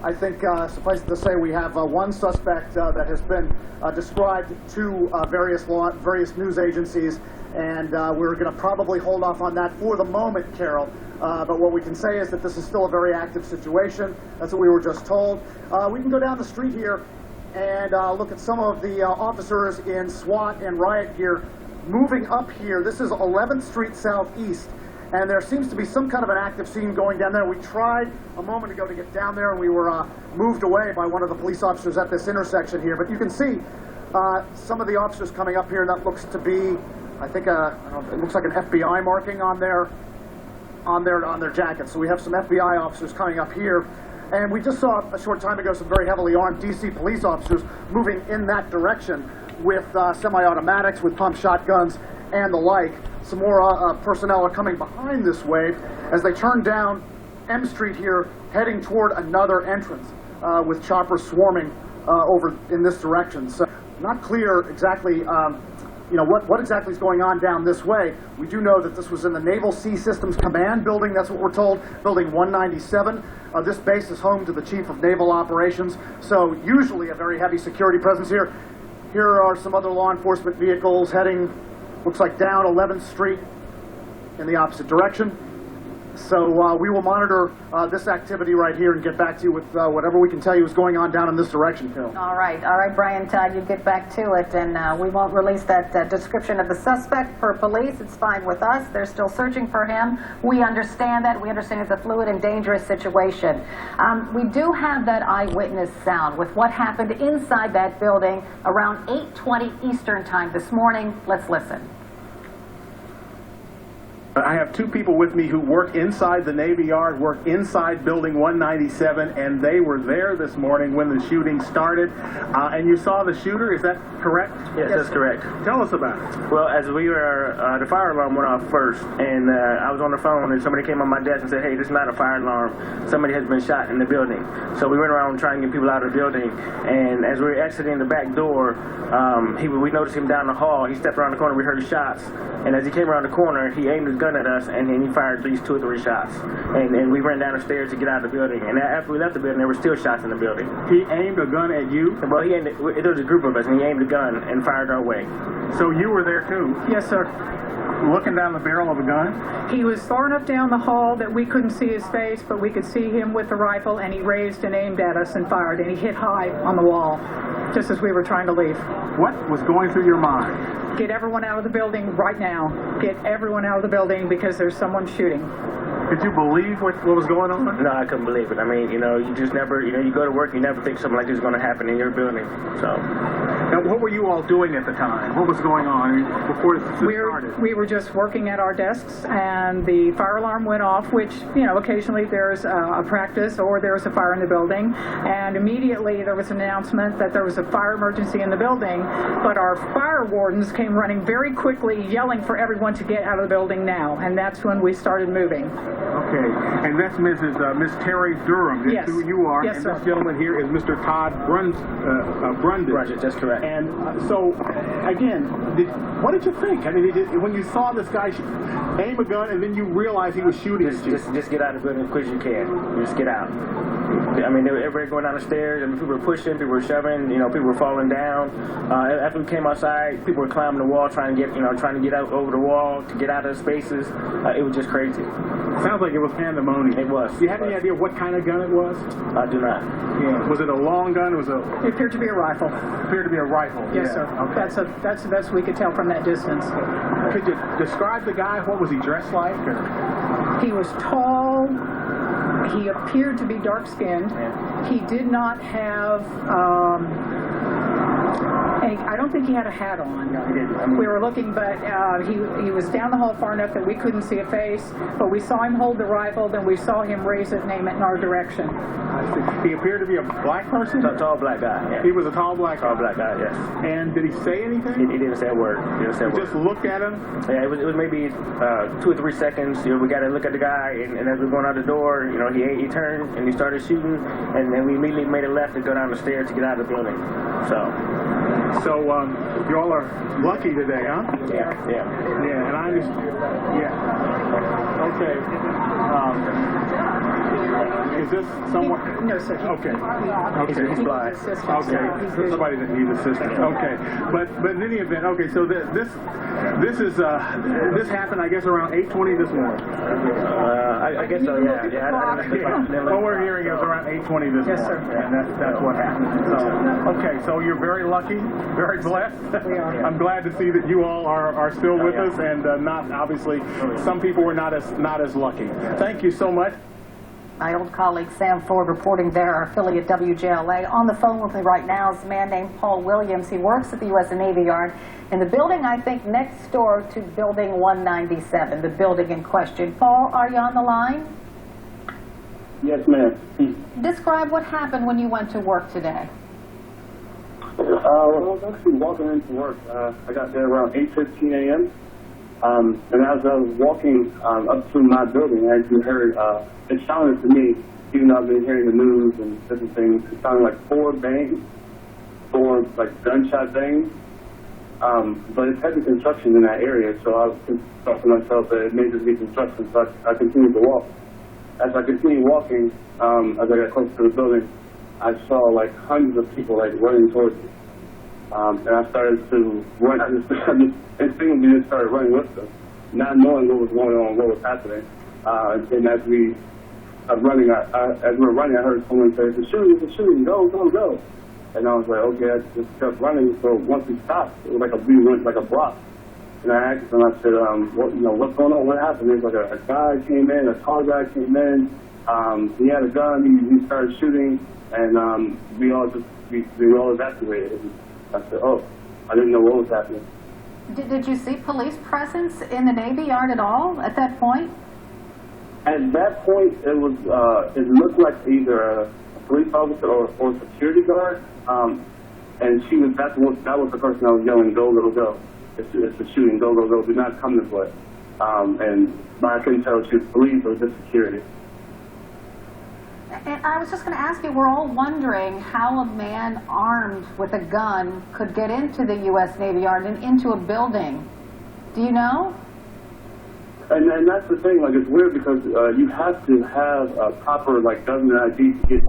I think suffice it to say we have one suspect that has been described to various news agencies, and we're going to probably hold off on that for the moment, Carol. But what we can say is that this is still a very active situation. That's what we were just told. We can go down the street here and look at some of the officers in SWAT and riot gear moving up here. This is 11th Street Southeast. And there seems to be some kind of an active scene going down there. We tried a moment ago to get down there, and we were moved away by one of the police officers at this intersection here. But you can see some of the officers coming up here, and that looks to be, I think, it looks like an FBI marking on their jackets. So we have some FBI officers coming up here. And we just saw a short time ago some very heavily armed DC police officers moving in that direction with semi-automatics, with pump shotguns, and the like. Some more personnel are coming behind this wave as they turn down M Street here, heading toward another entrance with choppers swarming over in this direction. So not clear exactly what exactly is going on down this way. We do know that this was in the Naval Sea Systems Command building. That's what we're told, building 197. This base is home to the Chief of Naval Operations, so usually a very heavy security presence here. Here are some other law enforcement vehicles heading, looks like, down 11th Street in the opposite direction. So we will monitor this activity right here and get back to you with whatever we can tell you is going on down in this direction, Carol. All right, Brian, you get back to it, and we won't release that description of the suspect for police. It's fine with us. They're still searching for him. We understand that. We understand it's a fluid and dangerous situation. We do have that eyewitness sound with what happened inside that building around 8:20 Eastern Time this morning. Let's listen. I have two people with me who work inside the Navy Yard, work inside Building 197, and they were there this morning when the shooting started. And you saw the shooter, is that correct? Yes, that's correct. Tell us about it. Well, as we were, the fire alarm went off first, and I was on the phone, and somebody came on my desk and said, hey, this is not a fire alarm. Somebody has been shot in the building. So we went around trying to get people out of the building, and as we were exiting the back door, we noticed him down the hall. He stepped around the corner, we heard shots, and as he came around the corner, he aimed his gun at us, and then he fired at least 2 or 3 shots. And we ran down the stairs to get out of the building, and after we left the building, there were still shots in the building. He aimed a gun at you? Well, there was a group of us, and he aimed a gun and fired our way. So you were there too? Yes, sir. Looking down the barrel of a gun? He was far enough down the hall that we couldn't see his face, but we could see him with the rifle, and he raised and aimed at us and fired, and he hit high on the wall just as we were trying to leave. What was going through your mind? Get everyone out of the building right now. Get everyone out of the building because there's someone shooting. Did you believe what was going on? No, I couldn't believe it. I mean, you just never, you go to work, you never think something like this is going to happen in your building. So. Now, what were you all doing at the time? What was going on before this started? We were just working at our desks, and the fire alarm went off, which, occasionally there's a practice or there's a fire in the building, and immediately there was an announcement that there was a fire emergency in the building, but our fire wardens came running very quickly, yelling for everyone to get out of the building now, and that's when we started moving. Okay, and that's Miss Terry Durham. That's yes. who you are. Yes, and sir. This gentleman here is Mr. Todd Brundage. Right, that's correct. And so, again, what did you think? I mean, when you saw this guy aim a gun and then you realized he was shooting at you? Just get out of the building as quick as you can. Just get out. I mean, everybody going down the stairs, and people were pushing, people were shoving, people were falling down. After we came outside, people were climbing the wall, trying to get out over the wall to get out of the spaces. It was just crazy. Sounds like it was pandemonium. It was. Do you have any idea what kind of gun it was? I do not. Yeah. Was it a long gun? It appeared to be a rifle. Appeared to be a rifle. Yes, yeah. sir. Okay. That's the best we could tell from that distance. Could you describe the guy? What was he dressed like? Or? He was tall. He appeared to be dark-skinned. Yeah. He did not have I don't think he had a hat on. No, he didn't. We were looking, but he was down the hall far enough that we couldn't see a face, but we saw him hold the rifle, then we saw him raise it and aim it in our direction. I see. He appeared to be a black person? Tall black guy, yeah. He was a tall black guy? Tall black guy, yes. And did he say anything? He didn't say a word. You just looked at him? Yeah, it was maybe 2 or 3 seconds. We got to look at the guy, and as we were going out the door, he turned and he started shooting, and then we immediately made a left to go down the stairs to get out of the building. So you all are lucky today, huh? Yeah. Yeah, and I understand. Yeah. Okay. Is this someone? No, sir. Okay. Okay. He's blind. Okay. So somebody that needs assistance. Okay. But in any event, okay. So this happened, I guess, around 8:20 this morning. I guess so. Yeah. What we're hearing is around 8:20 this Yes, morning. sir. And that's what happened. So okay. So you're very lucky, very blessed. We are. I'm glad to see that you all are still with us, and not obviously some people were not as lucky. Thank you so much. My old colleague Sam Ford reporting there, our affiliate WJLA. On the phone with me right now is a man named Paul Williams. He works at the U.S. Navy Yard in the building, I think, next door to Building 197, the building in question. Paul, are you on the line? Yes, ma'am. Describe what happened when you went to work today. Well, I was actually walking into work. I got there around 8:15 a.m. And as I was walking up to my building, I actually heard, it sounded to me, even though I've been hearing the news and different things, it sounded like 4 bangs, 4 like gunshot bangs. But it's heavy construction in that area, so I thought to myself that it may just be construction, so I continued to walk. As I continued walking, as I got closer to the building, I saw like hundreds of people like running towards me. And I started to run. I just instinctively just started running with them, not knowing what was going on, what was happening. And as we were running, I heard someone say, "It's a shooting, go, go, go." And I was like, okay, I just kept running. So once we stopped, it was we went like a block. And I asked him, I said, what's going on? What happened? There's like a guy came in, a tall guy came in. He had a gun. He started shooting, and we all evacuated. And I said, oh, I didn't know what was happening. Did you see police presence in the Navy Yard at all at that point? At that point, it looked like either a police officer or security guard. And that was the person that was yelling, "Go, little, go. It's a shooting, go, go, go. Do not come this way." And I couldn't tell if she was police or just security. And I was just going to ask you, we're all wondering how a man armed with a gun could get into the U.S. Navy Yard and into a building. Do you know? And that's the thing, it's weird because you have to have a proper, government ID to get